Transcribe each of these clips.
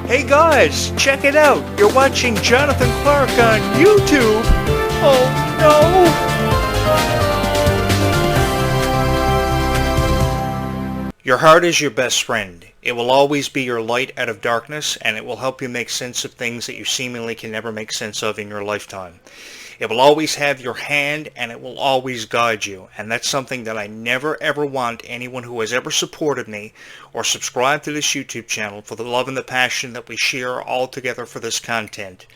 Hey guys, check it out. You're watching Jonathan Clark on YouTube. Oh no! Your heart is your best friend. It will always be your light out of darkness, and it will help you make sense of things that you seemingly can never make sense of in your lifetime. It will always have your hand, and it will always guide you. And that's something that I never ever want anyone who has ever supported me or subscribed to this YouTube channel for the love and the passion that we share all together for this content.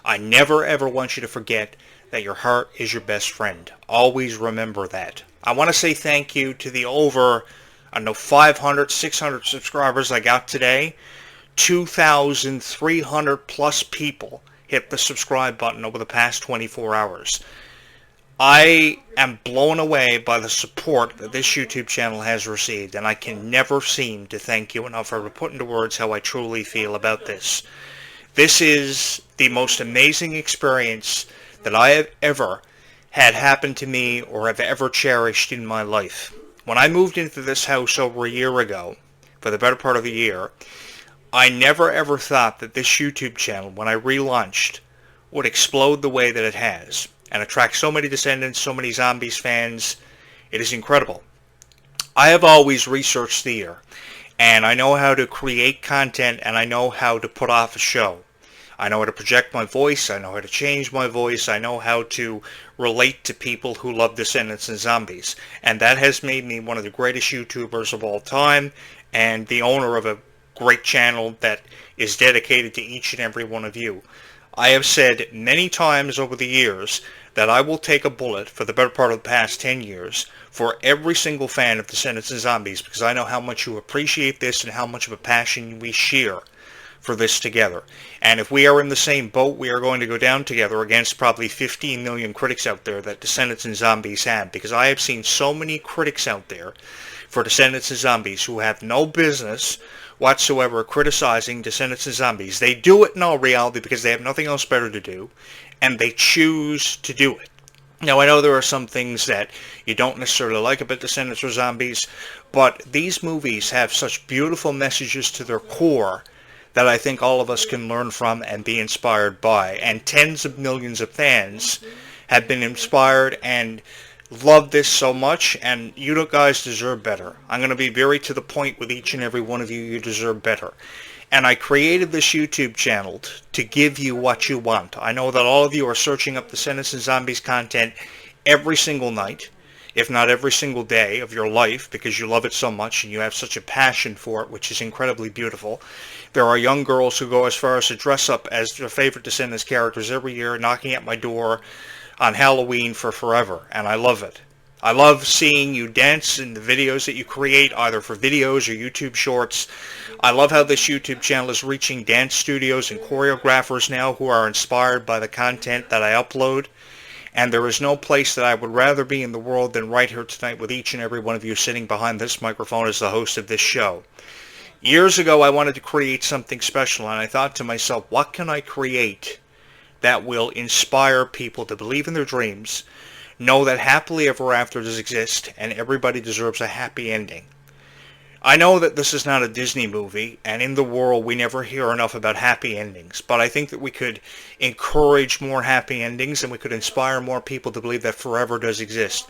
I never ever want you to forget that your heart is your best friend. Always remember that. I want to say thank you to the over, 500, 600 subscribers I got today. 2,300 plus people hit the subscribe button over the past 24 hours. I am blown away by the support that this YouTube channel has received, and I can never seem to thank you enough or to put into words how I truly feel about this. This is the most amazing experience that I have ever had happen to me or have ever cherished in my life. When I moved into this house over a year ago, for the better part of a year, I never ever thought that this YouTube channel, when I relaunched, would explode the way that it has and attract so many Descendants, so many Zombies fans. It is incredible. I have always researched theater, and I know how to create content, and I know how to put off a show. I know how to project my voice, I know how to change my voice, I know how to relate to people who love Descendants and Zombies. And that has made me one of the greatest YouTubers of all time, and the owner of a great channel that is dedicated to each and every one of you. I have said many times over the years that I will take a bullet for the better part of the past 10 years for every single fan of Descendants and Zombies, because I know how much you appreciate this and how much of a passion we share for this together. And if we are in the same boat, we are going to go down together against probably 15 million critics out there that Descendants and Zombies have, because I have seen so many critics out there for Descendants and Zombies who have no business whatsoever criticizing Descendants and Zombies. They do it in all reality because they have nothing else better to do, and they choose to do it. Now, I know there are some things that you don't necessarily like about Descendants or Zombies, but these movies have such beautiful messages to their core that I think all of us can learn from and be inspired by. And tens of millions of fans have been inspired and love this so much, and you guys deserve better. I'm going to be very to the point with each and every one of you. You deserve better. And I created this YouTube channel to give you what you want. I know that all of you are searching up Descendants and Zombies content every single night, if not every single day of your life, because you love it so much and you have such a passion for it, which is incredibly beautiful. There are young girls who go as far as to dress up as their favorite Descendants characters every year, knocking at my door on Halloween for forever, and I love it. I love seeing you dance in the videos that you create, either for videos or YouTube shorts. I love how this YouTube channel is reaching dance studios and choreographers now who are inspired by the content that I upload. And there is no place that I would rather be in the world than right here tonight with each and every one of you sitting behind this microphone as the host of this show. Years ago, I wanted to create something special, and I thought to myself, what can I create that will inspire people to believe in their dreams, know that happily ever after does exist, and everybody deserves a happy ending. I know that this is not a Disney movie, and in the world we never hear enough about happy endings, but I think that we could encourage more happy endings, and we could inspire more people to believe that forever does exist.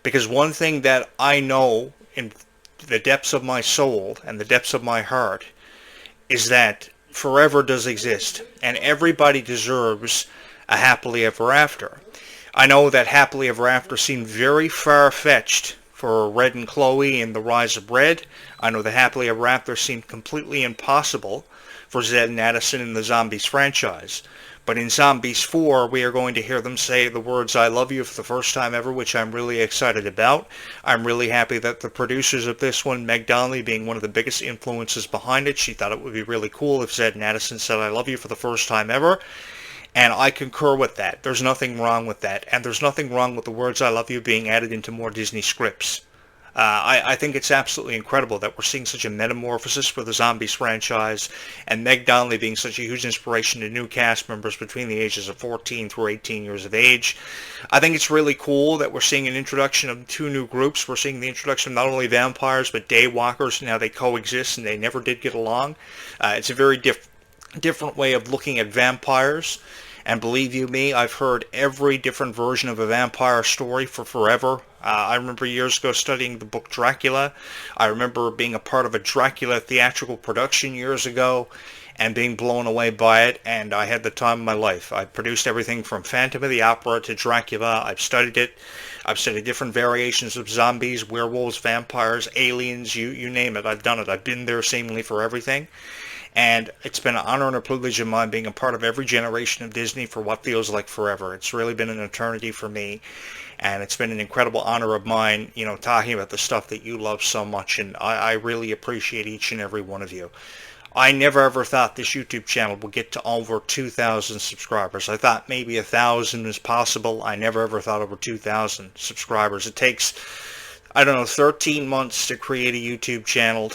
Because one thing that I know in the depths of my soul and the depths of my heart is that forever does exist, and everybody deserves a happily ever after. I know that happily ever after seemed very far-fetched for Red and Chloe in The Rise of Red. I know that happily ever after seemed completely impossible for Zed and Addison in the Zombies franchise. But in Zombies 4, we are going to hear them say the words "I love you" for the first time ever, which I'm really excited about. I'm really happy that the producers of this one, Meg Donnelly being one of the biggest influences behind it, she thought it would be really cool if Zed and Addison said "I love you" for the first time ever. And I concur with that. There's nothing wrong with that. And there's nothing wrong with the words "I love you" being added into more Disney scripts. I think it's absolutely incredible that we're seeing such a metamorphosis for the Zombies franchise, and Meg Donnelly being such a huge inspiration to new cast members between the ages of 14 through 18 years of age. I think it's really cool that we're seeing an introduction of 2 new groups. We're seeing the introduction of not only vampires, but daywalkers, and how they coexist, and they never did get along. It's a very different way of looking at vampires. And believe you me, I've heard every different version of a vampire story for forever. I remember years ago studying the book Dracula. I remember being a part of a Dracula theatrical production years ago and being blown away by it, and I had the time of my life. I produced everything from Phantom of the Opera to Dracula. I've studied it. I've studied different variations of zombies, werewolves, vampires, aliens, you name it. I've done it. I've been there seemingly for everything. And it's been an honor and a privilege of mine being a part of every generation of Disney for what feels like forever. It's really been an eternity for me. And it's been an incredible honor of mine, talking about the stuff that you love so much. And I really appreciate each and every one of you. I never ever thought this YouTube channel would get to over 2,000 subscribers. I thought maybe 1,000 was possible. I never ever thought over 2,000 subscribers. It takes, 13 months to create a YouTube channel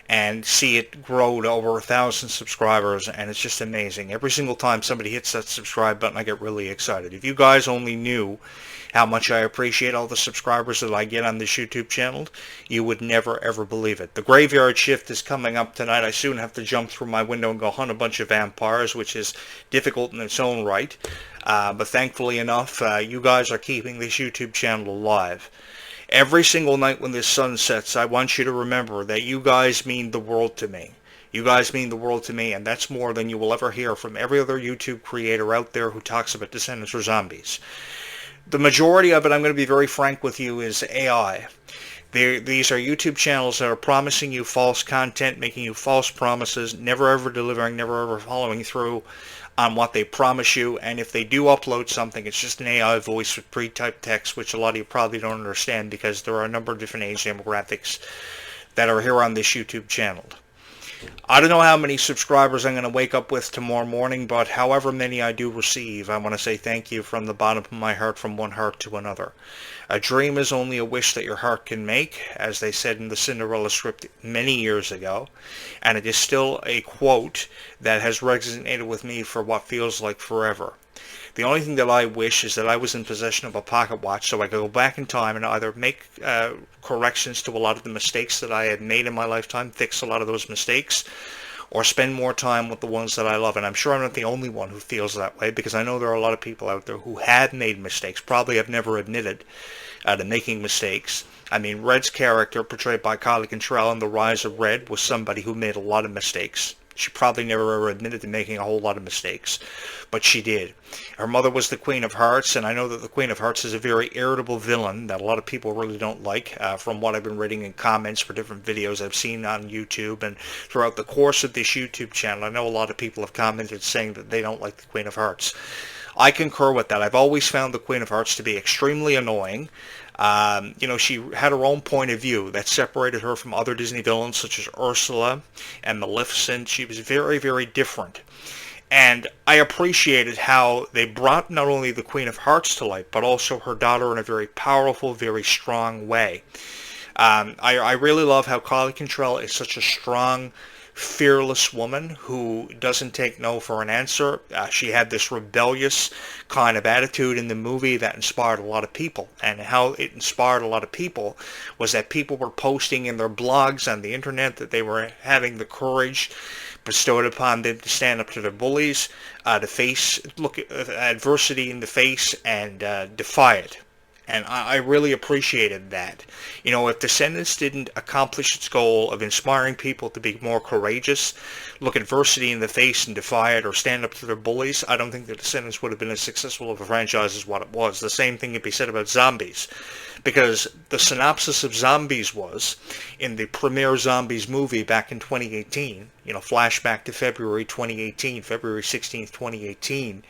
and see it grow to over 1,000 subscribers, and it's just amazing. Every single time somebody hits that subscribe button, I get really excited. If you guys only knew how much I appreciate all the subscribers that I get on this YouTube channel, you would never ever believe it. The graveyard shift is coming up tonight. I soon have to jump through my window and go hunt a bunch of vampires, which is difficult in its own right. But thankfully enough, you guys are keeping this YouTube channel alive. Every single night when the sun sets, I want you to remember that you guys mean the world to me. You guys mean the world to me, and that's more than you will ever hear from every other YouTube creator out there who talks about Descendants or zombies. The majority of it, I'm going to be very frank with you, is AI. These are YouTube channels that are promising you false content, making you false promises, never ever delivering, never ever following through on what they promise you. And if they do upload something, it's just an AI voice with pre-typed text, which a lot of you probably don't understand because there are a number of different age demographics that are here on this YouTube channel. I don't know how many subscribers I'm going to wake up with tomorrow morning, but however many I do receive, I want to say thank you from the bottom of my heart, from one heart to another. A dream is only a wish that your heart can make, as they said in the Cinderella script many years ago, and it is still a quote that has resonated with me for what feels like forever. The only thing that I wish is that I was in possession of a pocket watch so I could go back in time and either make corrections to a lot of the mistakes that I had made in my lifetime, fix a lot of those mistakes, or spend more time with the ones that I love. And I'm sure I'm not the only one who feels that way, because I know there are a lot of people out there who have made mistakes, probably have never admitted to making mistakes. I mean, Red's character, portrayed by Kylie Cantrell in The Rise of Red, was somebody who made a lot of mistakes. She probably never ever admitted to making a whole lot of mistakes, but she did. Her mother was the Queen of Hearts, and I know that the Queen of Hearts is a very irritable villain that a lot of people really don't like, from what I've been reading in comments for different videos I've seen on YouTube and throughout the course of this YouTube channel. I know a lot of people have commented saying that they don't like the Queen of Hearts. I concur with that. I've always found the Queen of Hearts to be extremely annoying. She had her own point of view that separated her from other Disney villains such as Ursula and Maleficent. She was very, very different. And I appreciated how they brought not only the Queen of Hearts to light, but also her daughter in a very powerful, very strong way. I really love how Kylie Cantrell is such a strong, fearless woman who doesn't take no for an answer. She had this rebellious kind of attitude in the movie that inspired a lot of people. And how it inspired a lot of people was that people were posting in their blogs on the internet that they were having the courage bestowed upon them to stand up to their bullies, look at adversity in the face and defy it. And I really appreciated that. If Descendants didn't accomplish its goal of inspiring people to be more courageous, look adversity in the face and defy it, or stand up to their bullies, I don't think the Descendants would have been as successful of a franchise as what it was. The same thing could be said about zombies. Because the synopsis of Zombies was, in the premiere Zombies movie back in 2018, flashback to February 2018, February 16th, 2018,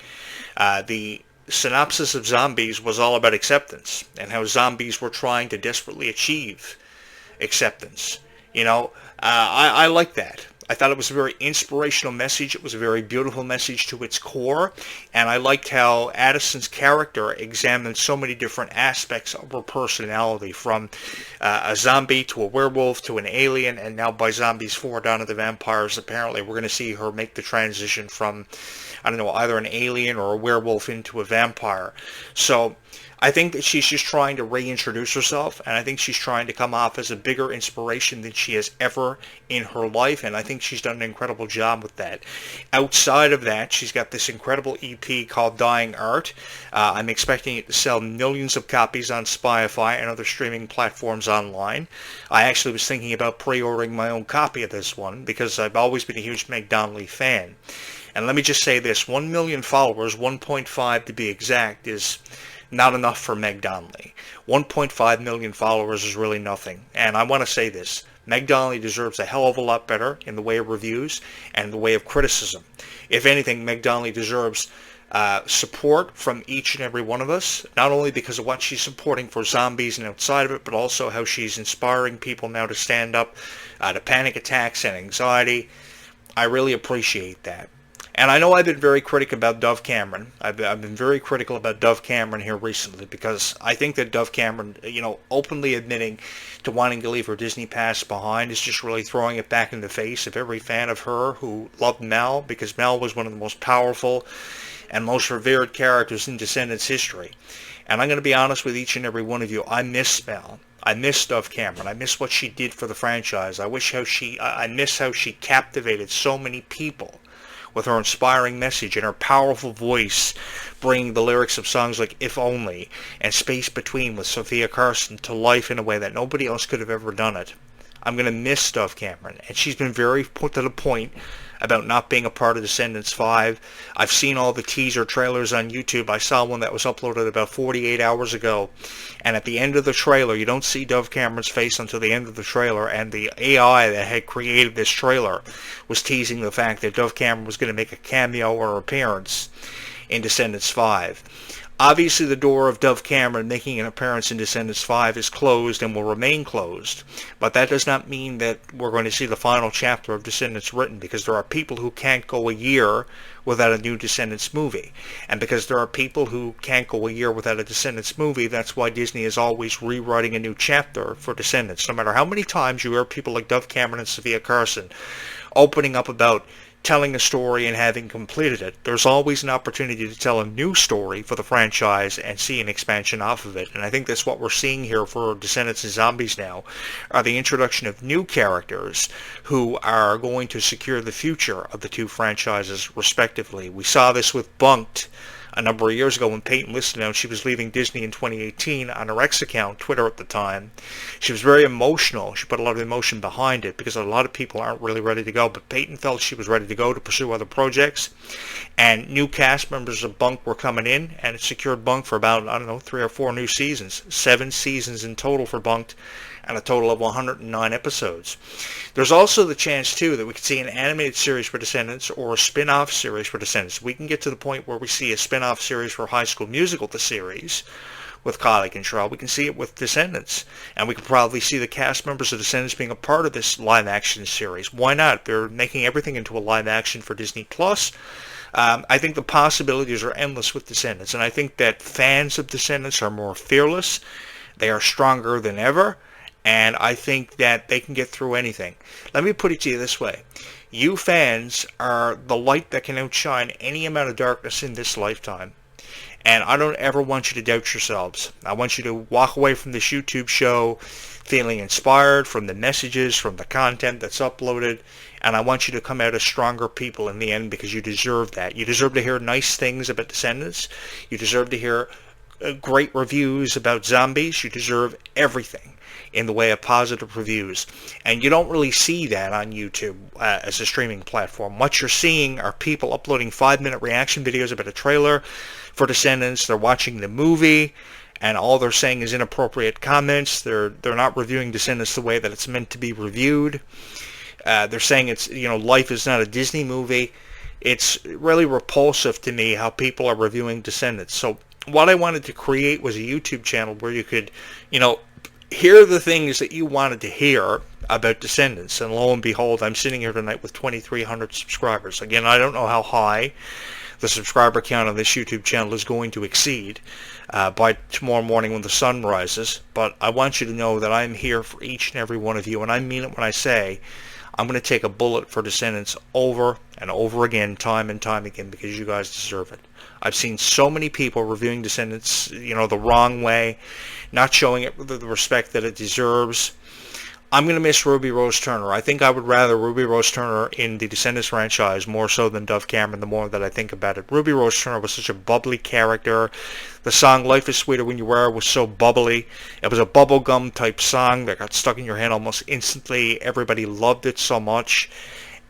the synopsis of Zombies was all about acceptance and how zombies were trying to desperately achieve acceptance. I like that. I thought it was a very inspirational message. It was a very beautiful message to its core, and I liked how Addison's character examined so many different aspects of her personality, from a zombie to a werewolf to an alien, and now by Zombies 4 down to the vampires. Apparently we're going to see her make the transition from, either an alien or a werewolf into a vampire. So I think that she's just trying to reintroduce herself, and I think she's trying to come off as a bigger inspiration than she has ever in her life, and I think she's done an incredible job with that. Outside of that, she's got this incredible EP called Dying Art. I'm expecting it to sell millions of copies on Spotify and other streaming platforms online. I actually was thinking about pre-ordering my own copy of this one because I've always been a huge Meg Donnelly fan. And let me just say this, 1 million followers, 1.5 to be exact, is not enough for Meg Donnelly. 1.5 million followers is really nothing. And I want to say this, Meg Donnelly deserves a hell of a lot better in the way of reviews and in the way of criticism. If anything, Meg Donnelly deserves support from each and every one of us, not only because of what she's supporting for zombies and outside of it, but also how she's inspiring people now to stand up to panic attacks and anxiety. I really appreciate that. And I know I've been very critical about Dove Cameron. I've been very critical about Dove Cameron here recently because I think that Dove Cameron, openly admitting to wanting to leave her Disney past behind is just really throwing it back in the face of every fan of her who loved Mel, because Mel was one of the most powerful and most revered characters in Descendants history. And I'm going to be honest with each and every one of you, I miss Mel. I miss Dove Cameron. I miss what she did for the franchise. I miss how she captivated so many people with her inspiring message and her powerful voice, bringing the lyrics of songs like If Only and Space Between with Sophia Carson to life in a way that nobody else could have ever done it. I'm going to miss Dove Cameron, and she's been very put to the point about not being a part of Descendants 5. I've seen all the teaser trailers on YouTube. I saw one that was uploaded about 48 hours ago, and at the end of the trailer, you don't see Dove Cameron's face until the end of the trailer, and the AI that had created this trailer was teasing the fact that Dove Cameron was going to make a cameo or appearance in Descendants 5. Obviously, the door of Dove Cameron making an appearance in Descendants 5 is closed and will remain closed, but that does not mean that we're going to see the final chapter of Descendants written, because there are people who can't go a year without a new Descendants movie. And because there are people who can't go a year without a Descendants movie, that's why Disney is always rewriting a new chapter for Descendants. No matter how many times you hear people like Dove Cameron and Sophia Carson opening up about telling a story and having completed it, there's always an opportunity to tell a new story for the franchise and see an expansion off of it. And I think that's what we're seeing here for Descendants and Zombies now, are the introduction of new characters who are going to secure the future of the two franchises respectively. We saw this with Bunked a number of years ago when Peyton listed out she was leaving Disney in 2018 on her X account, Twitter at the time. She was very emotional. She put a lot of emotion behind it because a lot of people aren't really ready to go, but Peyton felt she was ready to go to pursue other projects, and new cast members of Bunk were coming in, and it secured Bunk for about, 3 or 4 new seasons. 7 seasons in total for Bunked, and a total of 109 episodes. There's also the chance, too, that we could see an animated series for Descendants or a spin-off series for Descendants. We can get to the point where we see a spin-off series for High School Musical, the series, with Kylie Control. We can see it with Descendants, and we could probably see the cast members of Descendants being a part of this live-action series. Why not? They're making everything into a live-action for Disneyplus. I think the possibilities are endless with Descendants, and I think that fans of Descendants are more fearless. They are stronger than ever. And I think that they can get through anything. Let me put it to you this way. You fans are the light that can outshine any amount of darkness in this lifetime. And I don't ever want you to doubt yourselves. I want you to walk away from this YouTube show feeling inspired from the messages, from the content that's uploaded. And I want you to come out as stronger people in the end, because you deserve that. You deserve to hear nice things about Descendants. You deserve to hear great reviews about zombies. You deserve everything in the way of positive reviews. And you don't really see that on YouTube as a streaming platform. What you're seeing are people uploading 5-minute reaction videos about a trailer for Descendants. They're watching the movie, and all they're saying is inappropriate comments. They're not reviewing Descendants the way that it's meant to be reviewed. They're saying it's, life is not a Disney movie. It's really repulsive to me how people are reviewing Descendants. So what I wanted to create was a YouTube channel where you could, hear the things that you wanted to hear about Descendants. And lo and behold, I'm sitting here tonight with 2,300 subscribers. Again, I don't know how high the subscriber count on this YouTube channel is going to exceed by tomorrow morning when the sun rises. But I want you to know that I'm here for each and every one of you. And I mean it when I say I'm going to take a bullet for Descendants over and over again, time and time again, because you guys deserve it. I've seen so many people reviewing Descendants, the wrong way, not showing it the respect that it deserves. I'm going to miss Ruby Rose Turner. I think I would rather Ruby Rose Turner in the Descendants franchise more so than Dove Cameron the more that I think about it. Ruby Rose Turner was such a bubbly character. The song Life is Sweeter When You Wear It was so bubbly. It was a bubblegum type song that got stuck in your head almost instantly. Everybody loved it so much.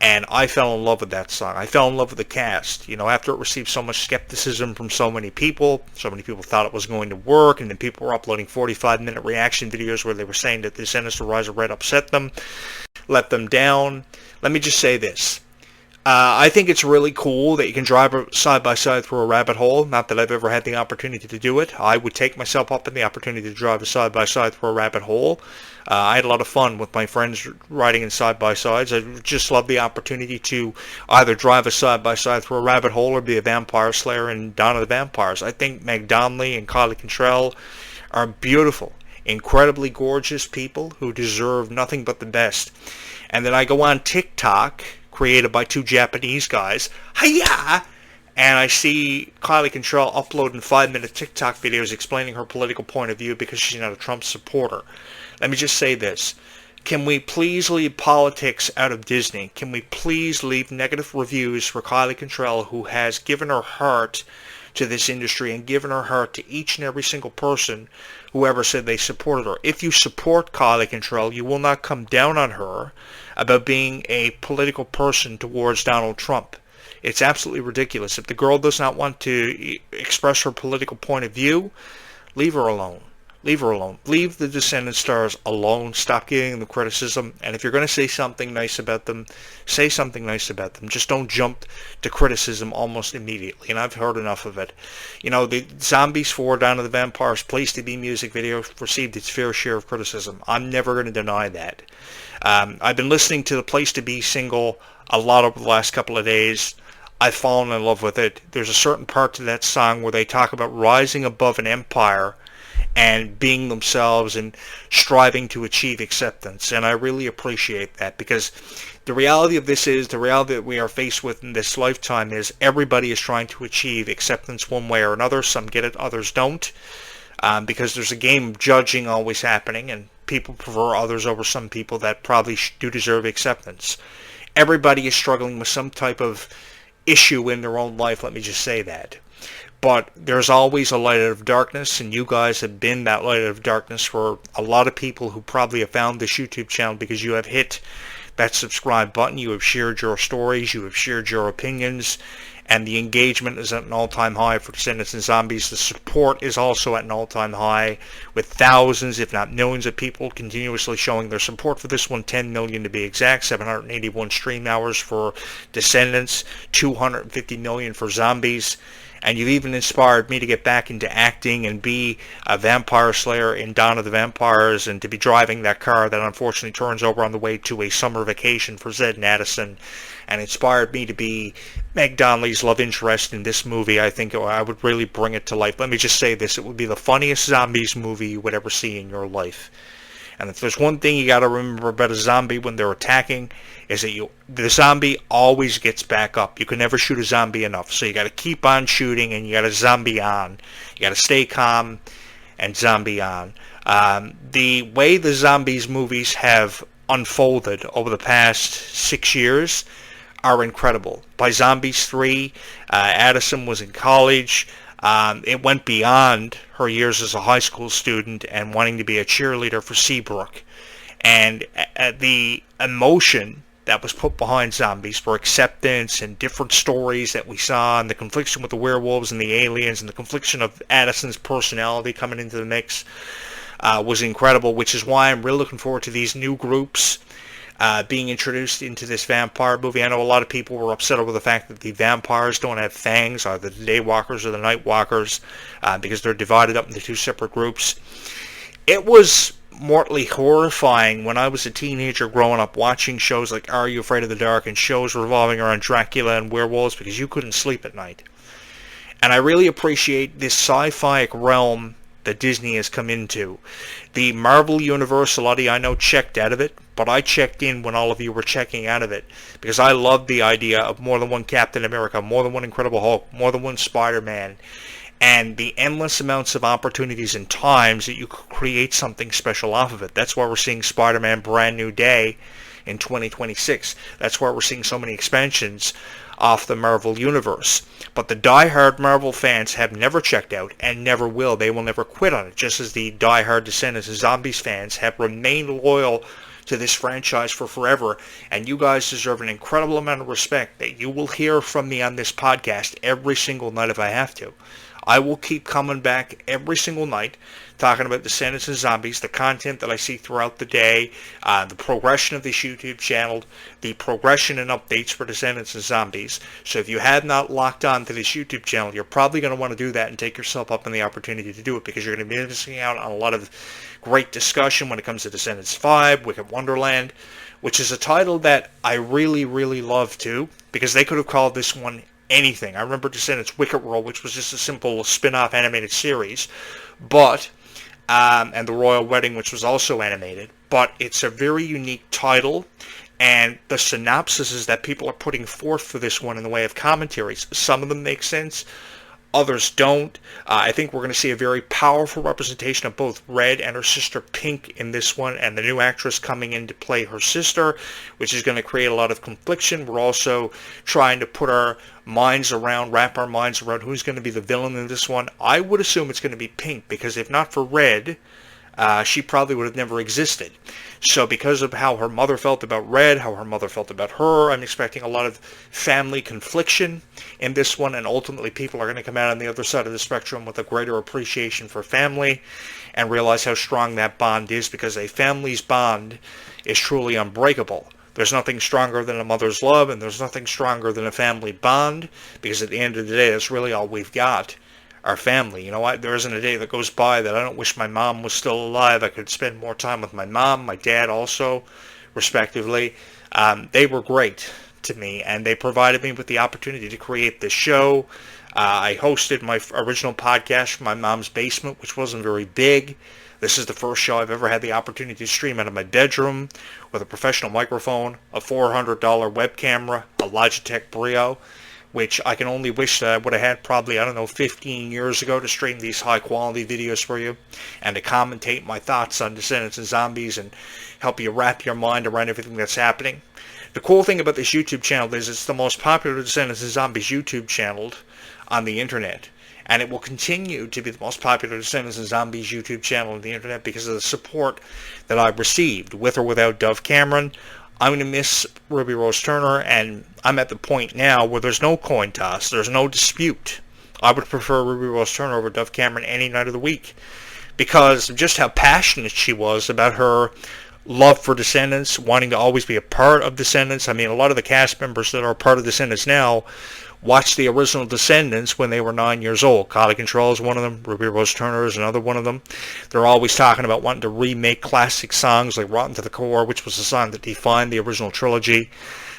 And I fell in love with that song. I fell in love with the cast. After it received so much skepticism from so many people thought it was going to work, and then people were uploading 45-minute reaction videos where they were saying that the Descendants to Rise of Red upset them, let them down. Let me just say this. I think it's really cool that you can drive side by side through a rabbit hole. Not that I've ever had the opportunity to do it. I would take myself up in the opportunity to drive a side by side through a rabbit hole. I had a lot of fun with my friends riding in side by sides. I just love the opportunity to either drive a side by side through a rabbit hole or be a vampire slayer in Dawn of the Vampires. I think Meg Donnelly and Kylie Cantrell are beautiful, incredibly gorgeous people who deserve nothing but the best. And then I go on TikTok, created by two Japanese guys, hiya, and I see Kylie Cantrell uploading 5-minute TikTok videos explaining her political point of view because she's not a Trump supporter. Let me just say this. Can we please leave politics out of Disney? Can we please leave negative reviews for Kylie Cantrell, who has given her heart to this industry and given her heart to each and every single person who ever said they supported her? If you support Kylie Cantrell, you will not come down on her about being a political person towards Donald Trump. It's absolutely ridiculous. If the girl does not want to express her political point of view, leave her alone. Leave her alone. Leave the Descendants stars alone. Stop giving them criticism. And if you're going to say something nice about them, say something nice about them. Just don't jump to criticism almost immediately. And I've heard enough of it. The Zombies 4 Dawn of the Vampires Place to Be music video received its fair share of criticism. I'm never going to deny that. I've been listening to the Place to Be single a lot over the last couple of days. I've fallen in love with it. There's a certain part to that song where they talk about rising above an empire and being themselves and striving to achieve acceptance. And I really appreciate that, because the reality of this is, the reality that we are faced with in this lifetime is everybody is trying to achieve acceptance one way or another. Some get it, others don't, because there's a game of judging always happening, and people prefer others over some people that probably do deserve acceptance. Everybody is struggling with some type of issue in their own life, let me just say that. But there's always a light out of darkness, and you guys have been that light out of darkness for a lot of people who probably have found this YouTube channel because you have hit that subscribe button, you have shared your stories, you have shared your opinions, and the engagement is at an all-time high for Descendants and Zombies. The support is also at an all-time high, with thousands, if not millions of people continuously showing their support for this one, 10 million to be exact, 781 stream hours for Descendants, 250 million for Zombies. And you've even inspired me to get back into acting and be a vampire slayer in Dawn of the Vampires, and to be driving that car that unfortunately turns over on the way to a summer vacation for Zed and Addison, and inspired me to be Meg Donnelly's love interest in this movie. I think I would really bring it to life. Let me just say this. It would be the funniest zombies movie you would ever see in your life. And if there's one thing you got to remember about a zombie when they're attacking, is that the zombie always gets back up. You can never shoot a zombie enough. So you got to keep on shooting, and you got to zombie on. You got to stay calm and zombie on. The way the zombies movies have unfolded over the past 6 years are incredible. By Zombies 3, Addison was in college. It went beyond her years as a high school student and wanting to be a cheerleader for Seabrook. And the emotion that was put behind Zombies for acceptance and different stories that we saw, and the confliction with the werewolves and the aliens, and the confliction of Addison's personality coming into the mix was incredible, which is why I'm really looking forward to these new groups being introduced into this vampire movie. I know a lot of people were upset over the fact that the vampires don't have fangs, either the Daywalkers or the Nightwalkers, because they're divided up into two separate groups. It was mortally horrifying when I was a teenager growing up watching shows like Are You Afraid of the Dark and shows revolving around Dracula and werewolves, because you couldn't sleep at night. And I really appreciate this sci-fi realm that Disney has come into. The Marvel Universe, a lot of you I know checked out of it, but I checked in when all of you were checking out of it, because I loved the idea of more than one Captain America, more than one Incredible Hulk, more than one Spider-Man, and the endless amounts of opportunities and times that you could create something special off of it. That's why we're seeing Spider-Man Brand New Day in 2026. That's why we're seeing so many expansions off the Marvel Universe. But the die-hard Marvel fans have never checked out and never will. They will never quit on it, just as the die-hard Descendants and Zombies fans have remained loyal to this franchise for forever. And you guys deserve an incredible amount of respect that you will hear from me on this podcast every single night if I have to. I will keep coming back every single night talking about Descendants and Zombies, the content that I see throughout the day, the progression of this YouTube channel, the progression and updates for Descendants and Zombies. So if you have not locked on to this YouTube channel, you're probably going to want to do that and take yourself up on the opportunity to do it, because you're going to be missing out on a lot of great discussion when it comes to Descendants 5, Wicked Wonderland, which is a title that I really, really love too, because they could have called this one anything. I remember Descendants Wicked World, which was just a simple spin-off animated series, but and The Royal Wedding, which was also animated, but it's a very unique title, and the synopsises that people are putting forth for this one in the way of commentaries, some of them make sense, others don't. I think we're going to see a very powerful representation of both Red and her sister Pink in this one, and the new actress coming in to play her sister, which is going to create a lot of confliction. We're also trying to put our minds around, wrap our minds around who's going to be the villain in this one. I would assume it's going to be Pink, because if not for Red, she probably would have never existed. So because of how her mother felt about Red, how her mother felt about her, I'm expecting a lot of family confliction in this one, and ultimately people are going to come out on the other side of the spectrum with a greater appreciation for family and realize how strong that bond is, because a family's bond is truly unbreakable. There's nothing stronger than a mother's love, and there's nothing stronger than a family bond, because at the end of the day, that's really all we've got. Our family. You know what? There isn't a day that goes by that I don't wish my mom was still alive. I could spend more time with my mom, my dad also, respectively. They were great to me, and they provided me with the opportunity to create this show. I hosted my original podcast from my mom's basement, which wasn't very big. This is the first show I've ever had the opportunity to stream out of my bedroom with a professional microphone, a $400 web camera, a Logitech Brio, which I can only wish that I would have had probably, 15 years ago to stream these high-quality videos for you and to commentate my thoughts on Descendants and Zombies and help you wrap your mind around everything that's happening. The cool thing about this YouTube channel is it's the most popular Descendants and Zombies YouTube channel on the internet, and it will continue to be the most popular Descendants and Zombies YouTube channel on the internet because of the support that I've received, with or without Dove Cameron. I'm going to miss Ruby Rose Turner, and I'm at the point now where there's no coin toss, there's no dispute. I would prefer Ruby Rose Turner over Dove Cameron any night of the week, because of just how passionate she was about her love for Descendants, wanting to always be a part of Descendants. I mean, a lot of the cast members that are part of Descendants now watched the original Descendants when they were 9 years old. Kali Control is one of them. Ruby Rose Turner is another one of them. They're always talking about wanting to remake classic songs like Rotten to the Core, which was the song that defined the original trilogy,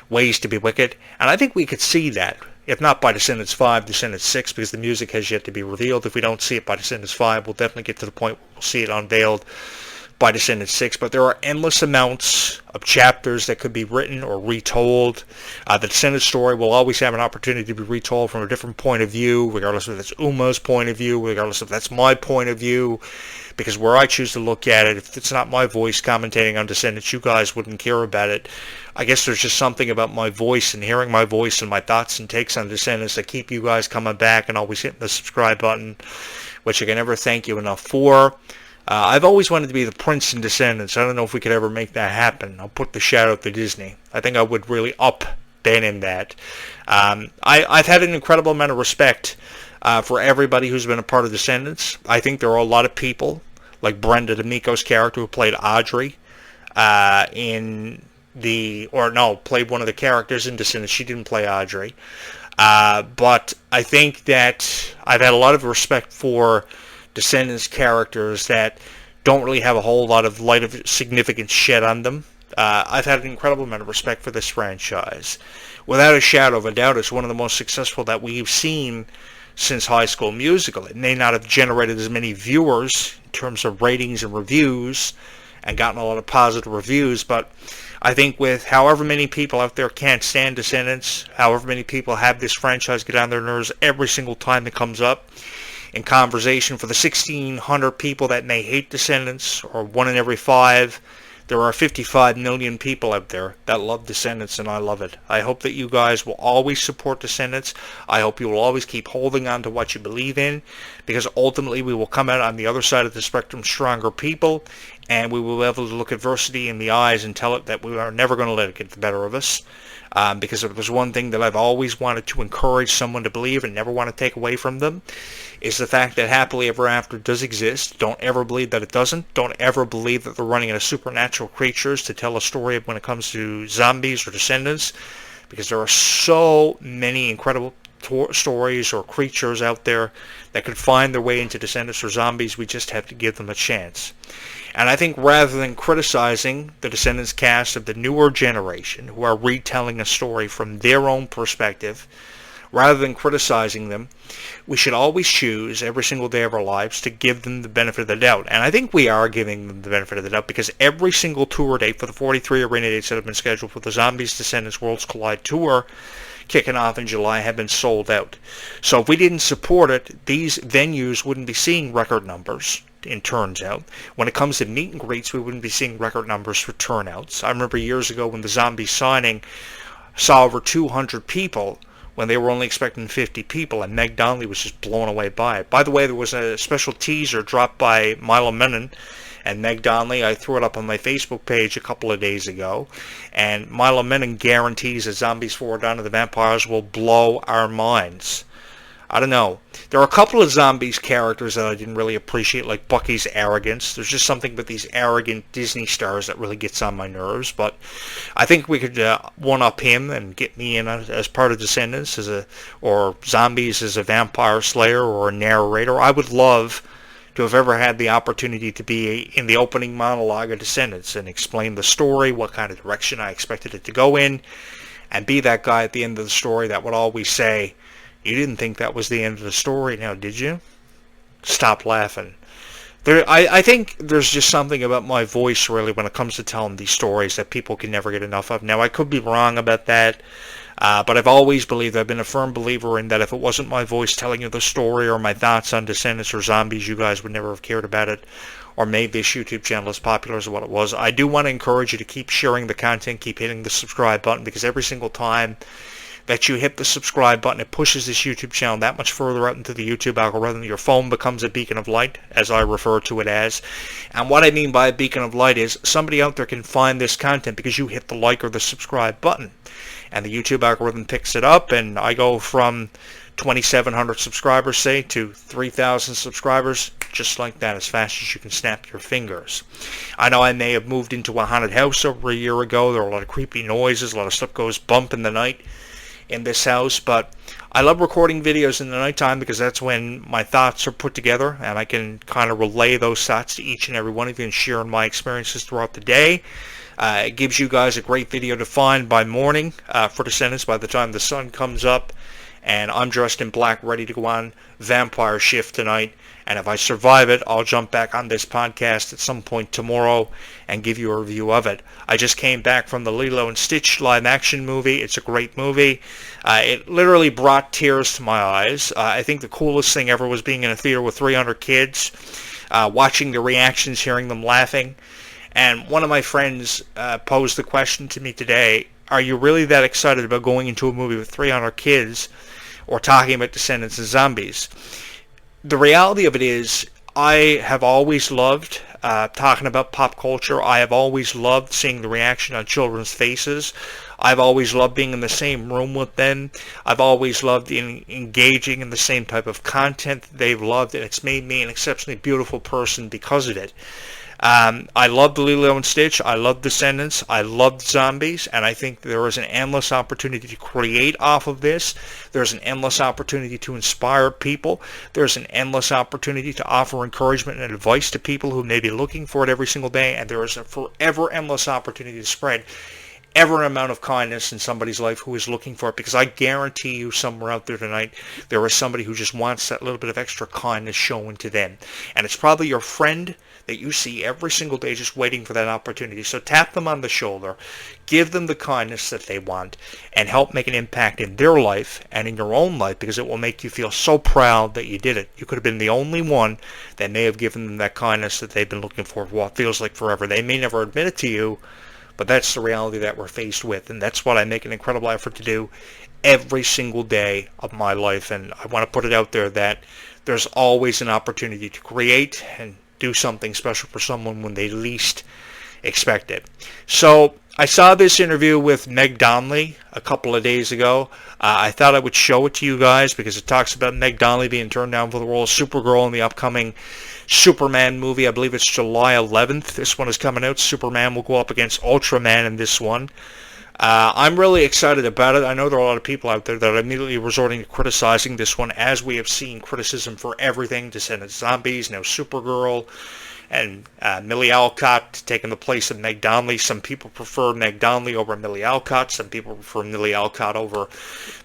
Ways to be Wicked. And I think we could see that, if not by Descendants 5, Descendants 6, because the music has yet to be revealed. If we don't see it by Descendants 5, we'll definitely get to the point where we'll see it unveiled by Descendants 6, but there are endless amounts of chapters that could be written or retold. The Descendants story will always have an opportunity to be retold from a different point of view, regardless if that's Uma's point of view, regardless if that's my point of view, because where I choose to look at it, if it's not my voice commentating on Descendants, you guys wouldn't care about it. I guess there's just something about my voice and hearing my voice and my thoughts and takes on Descendants that keep you guys coming back and always hitting the subscribe button, which I can never thank you enough for. I've always wanted to be the prince in Descendants. I don't know if we could ever make that happen. I'll put the shout out to Disney. I think I would really up Ben in that. I've had an incredible amount of respect for everybody who's been a part of Descendants. I think there are a lot of people, like Brenda D'Amico's character who played Audrey played one of the characters in Descendants. She didn't play Audrey. But I think that I've had a lot of respect for Descendants characters that don't really have a whole lot of light of significance shed on them. I've had an incredible amount of respect for this franchise. Without a shadow of a doubt, it's one of the most successful that we've seen since High School Musical. It may not have generated as many viewers in terms of ratings and reviews and gotten a lot of positive reviews, but I think with however many people out there can't stand Descendants, however many people have this franchise get on their nerves every single time it comes up in conversation, for the 1,600 people that may hate Descendants, or 1 in every 5, there are 55 million people out there that love Descendants, and I love it. I hope that you guys will always support Descendants. I hope you will always keep holding on to what you believe in, because ultimately we will come out on the other side of the spectrum stronger people, and we will be able to look adversity in the eyes and tell it that we are never going to let it get the better of us. Because it was one thing that I've always wanted to encourage someone to believe and never want to take away from them, is the fact that happily ever after does exist. Don't ever believe that it doesn't. Don't ever believe that they're running into supernatural creatures to tell a story when it comes to zombies or Descendants, because there are so many incredible stories or creatures out there that could find their way into Descendants or zombies. We just have to give them a chance. And I think rather than criticizing the Descendants cast of the newer generation who are retelling a story from their own perspective, rather than criticizing them, we should always choose every single day of our lives to give them the benefit of the doubt. And I think we are giving them the benefit of the doubt, because every single tour date for the 43 arena dates that have been scheduled for the Zombies Descendants Worlds Collide Tour kicking off in July have been sold out. So if we didn't support it, these venues wouldn't be seeing record numbers in turns out. When it comes to meet and greets, we wouldn't be seeing record numbers for turnouts. I remember years ago when the Zombie signing saw over 200 people when they were only expecting 50 people, and Meg Donnelly was just blown away by it. By the way, there was a special teaser dropped by Milo Menon and Meg Donnelly. I threw it up on my Facebook page a couple of days ago, and Milo Menon guarantees that Zombies 4: Dawn of the Vampires will blow our minds. I don't know. There are a couple of Zombies characters that I didn't really appreciate, like Bucky's arrogance. There's just something with these arrogant Disney stars that really gets on my nerves. But I think we could one-up him and get me in as part of Descendants, or Zombies as a vampire slayer or a narrator. I would love to have ever had the opportunity to be in the opening monologue of Descendants and explain the story, what kind of direction I expected it to go in, and be that guy at the end of the story that would always say, "You didn't think that was the end of the story, now did you? Stop laughing." I think there's just something about my voice, really, when it comes to telling these stories that people can never get enough of. Now, I could be wrong about that, but I've always believed, I've been a firm believer in that if it wasn't my voice telling you the story or my thoughts on Descendants or Zombies, you guys would never have cared about it or made this YouTube channel as popular as what it was. I do want to encourage you to keep sharing the content, keep hitting the subscribe button, because every single time that you hit the subscribe button, it pushes this YouTube channel that much further out into the YouTube algorithm. Your phone becomes a beacon of light, as I refer to it as. And what I mean by a beacon of light is somebody out there can find this content because you hit the like or the subscribe button. And the YouTube algorithm picks it up, and I go from 2,700 subscribers, say, to 3,000 subscribers, just like that, as fast as you can snap your fingers. I know I may have moved into a haunted house over a year ago. There are a lot of creepy noises, a lot of stuff goes bump in the night in this house, but I love recording videos in the nighttime because that's when my thoughts are put together and I can kind of relay those thoughts to each and every one of you and share my experiences throughout the day. It gives you guys a great video to find by morning for Descendants by the time the sun comes up, and I'm dressed in black ready to go on vampire shift tonight. And if I survive it, I'll jump back on this podcast at some point tomorrow and give you a review of it. I just came back from the Lilo and Stitch live action movie. It's a great movie. It literally brought tears to my eyes. I think the coolest thing ever was being in a theater with 300 kids, watching the reactions, hearing them laughing. And one of my friends posed the question to me today, are you really that excited about going into a movie with 300 kids or talking about Descendants and zombies? The reality of it is, I have always loved talking about pop culture. I have always loved seeing the reaction on children's faces. I've always loved being in the same room with them. I've always loved engaging in the same type of content that they've loved, and it's made me an exceptionally beautiful person because of it. I love Lilo and Stitch. I love Descendants. I love Zombies, and I think there is an endless opportunity to create off of this. There's an endless opportunity to inspire people. There's an endless opportunity to offer encouragement and advice to people who may be looking for it every single day, and there is a forever endless opportunity to spread ever an amount of kindness in somebody's life who is looking for it, because I guarantee you somewhere out there tonight there is somebody who just wants that little bit of extra kindness shown to them. And it's probably your friend that you see every single day just waiting for that opportunity. So tap them on the shoulder, give them the kindness that they want, and help make an impact in their life and in your own life, because it will make you feel so proud that you did it. You could have been the only one that may have given them that kindness that they've been looking for what feels like forever. They may never admit it to you, but that's the reality that we're faced with, and that's what I make an incredible effort to do every single day of my life. And I want to put it out there that there's always an opportunity to create and do something special for someone when they least expect it. So I saw this interview with Meg Donnelly a couple of days ago. I thought I would show it to you guys because it talks about Meg Donnelly being turned down for the role of Supergirl in the upcoming Superman movie. I believe it's July 11th. This one is coming out. Superman will go up against Ultraman in this one. I'm really excited about it. I know there are a lot of people out there that are immediately resorting to criticizing this one, as we have seen criticism for everything. Descendants, Zombies, now Supergirl, and Millie Alcott taking the place of Meg Donnelly. Some people prefer Meg Donnelly over Millie Alcott. Some people prefer Millie Alcott over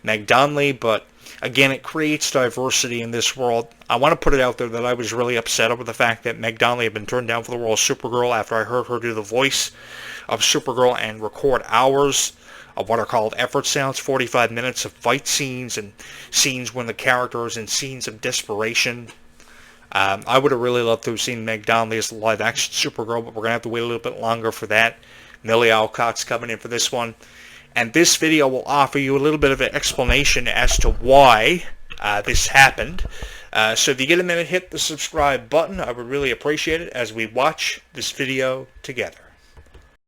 Meg Donnelly. But again, it creates diversity in this world. I want to put it out there that I was really upset over the fact that Meg Donnelly had been turned down for the role of Supergirl after I heard her do the voice of Supergirl and record hours of what are called effort sounds, 45 minutes of fight scenes and scenes when the character is in scenes of desperation. I would have really loved to have seen Meg Donnelly as the live-action Supergirl, but we're going to have to wait a little bit longer for that. Millie Alcott's coming in for this one. And this video will offer you a little bit of an explanation as to why this happened. So if you get a minute, hit the subscribe button. I would really appreciate it as we watch this video together.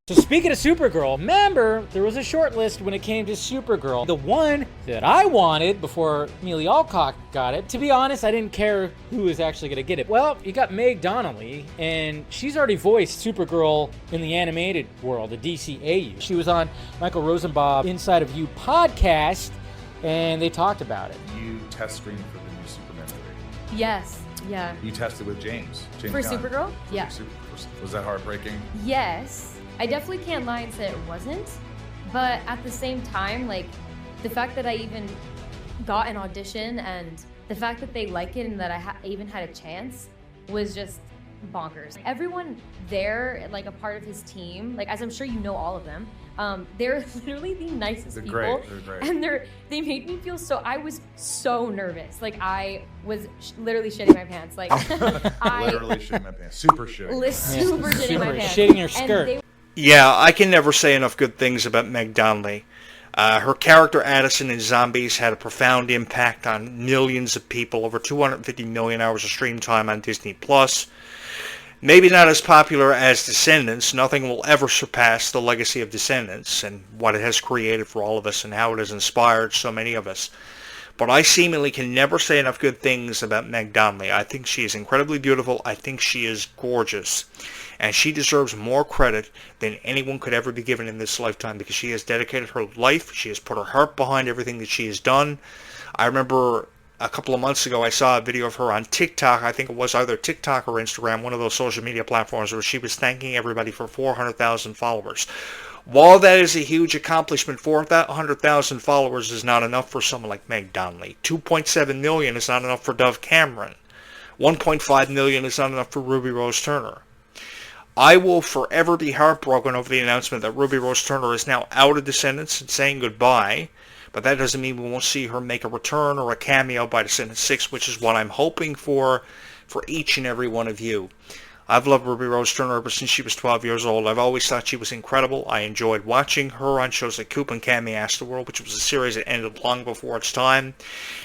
So speaking of Supergirl, remember, there was a short list when it came to Supergirl. The one that I wanted before Millie Alcock got it. To be honest, I didn't care who was actually going to get it. Well, you got Meg Donnelly, and she's already voiced Supergirl in the animated world, the DCAU. She was on Michael Rosenbaum Inside of You podcast, and they talked about it. You test screened for the new Superman movie. Yes, yeah. You tested with James For Gunn. Supergirl? Yeah. Was that heartbreaking? Yes. I definitely can't lie and say it wasn't, but at the same time, like, the fact that I even got an audition and the fact that they like it and that I even had a chance was just bonkers. Everyone there, like a part of his team, like, as I'm sure you know all of them, they're literally the nicest people. They're great. And they made me feel so, I was so nervous. Like, I was literally shitting my pants. Like, Literally shitting my pants. Super shitting. Super shitting my pants. Shitting your skirt. Yeah, I can never say enough good things about Meg Donnelly. Her character Addison in Zombies had a profound impact on millions of people, over 250 million hours of stream time on Disneyplus. Maybe not as popular as Descendants. Nothing will ever surpass the legacy of Descendants and what it has created for all of us and how it has inspired so many of us. But I seemingly can never say enough good things about Meg Donnelly. I think she is incredibly beautiful. I think she is gorgeous. And she deserves more credit than anyone could ever be given in this lifetime, because she has dedicated her life. She has put her heart behind everything that she has done. I remember a couple of months ago I saw a video of her on TikTok. I think it was either TikTok or Instagram, one of those social media platforms, where she was thanking everybody for 400,000 followers. While that is a huge accomplishment, 400,000 followers is not enough for someone like Meg Donnelly. 2.7 million is not enough for Dove Cameron. 1.5 million is not enough for Ruby Rose Turner. I will forever be heartbroken over the announcement that Ruby Rose Turner is now out of Descendants and saying goodbye, but that doesn't mean we won't see her make a return or a cameo by Descendants 6, which is what I'm hoping for each and every one of you. I've loved Ruby Rose Turner ever since she was 12 years old. I've always thought she was incredible. I enjoyed watching her on shows like Coop and Cammy Astroworld, which was a series that ended long before its time.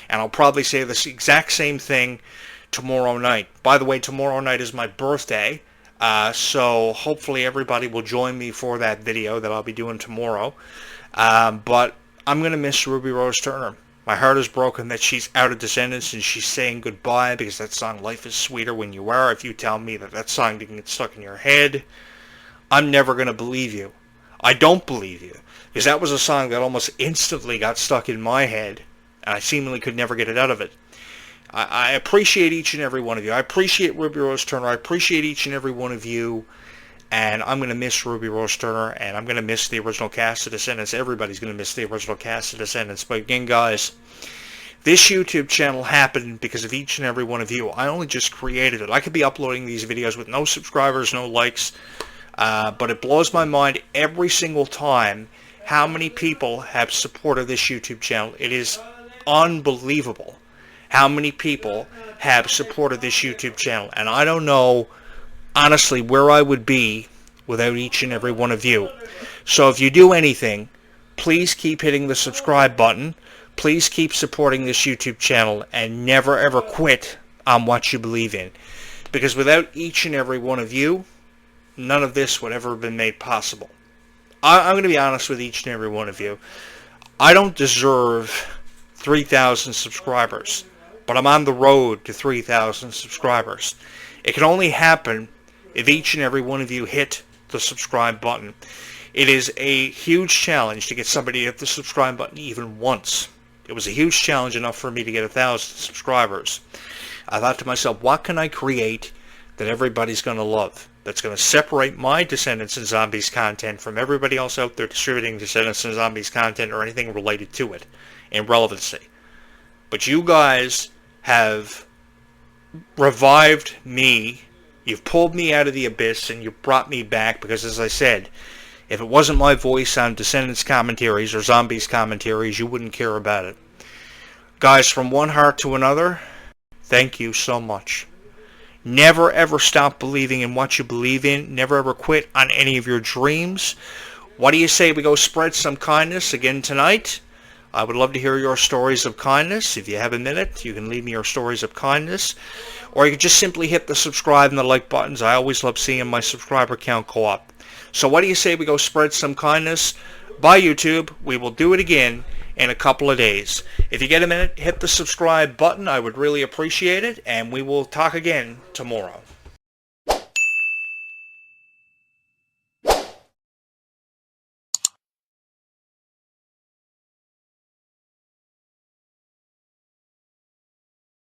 And I'll probably say this exact same thing tomorrow night. By the way, tomorrow night is my birthday. So hopefully everybody will join me for that video that I'll be doing tomorrow. But I'm going to miss Ruby Rose Turner. My heart is broken that she's out of Descendants and she's saying goodbye, because that song, Life is Sweeter When You Are, if you tell me that that song didn't get stuck in your head, I'm never going to believe you. I don't believe you, because that was a song that almost instantly got stuck in my head, and I seemingly could never get it out of it. I appreciate each and every one of you. I appreciate Ruby Rose Turner. I appreciate each and every one of you. and I'm going to miss Ruby Rose Turner, and I'm going to miss the original cast of Descendants. Everybody's going to miss the original cast of Descendants. But again, guys, this YouTube channel happened because of each and every one of you. I only just created it. I could be uploading these videos with no subscribers, no likes, but it blows my mind every single time how many people have supported this YouTube channel. It is unbelievable how many people have supported this YouTube channel, and I don't know honestly where I would be without each and every one of you. So if you do anything, please keep hitting the subscribe button. Please keep supporting this YouTube channel and never ever quit on what you believe in, because without each and every one of you, none of this would ever have been made possible. I'm going to be honest with each and every one of you. I don't deserve 3,000 subscribers, but I'm on the road to 3,000 subscribers. It can only happen if each and every one of you hit the subscribe button. It is a huge challenge to get somebody to hit the subscribe button even once. It was a huge challenge enough for me to get 1,000 subscribers. I thought to myself, what can I create that everybody's going to love, that's going to separate my Descendants and Zombies content from everybody else out there distributing Descendants and Zombies content or anything related to it in relevancy. But you guys have revived me. You've pulled me out of the abyss and you've brought me back, because as I said, if it wasn't my voice on Descendants commentaries or Zombies commentaries, you wouldn't care about it. Guys, from one heart to another, thank you so much. Never ever stop believing in what you believe in. Never ever quit on any of your dreams. What do you say we go spread some kindness again tonight? I would love to hear your stories of kindness. If you have a minute, you can leave me your stories of kindness. Or you can just simply hit the subscribe and the like buttons. I always love seeing my subscriber count go up. So what do you say we go spread some kindness? Bye, YouTube. We will do it again in a couple of days. If you get a minute, hit the subscribe button. I would really appreciate it. And we will talk again tomorrow.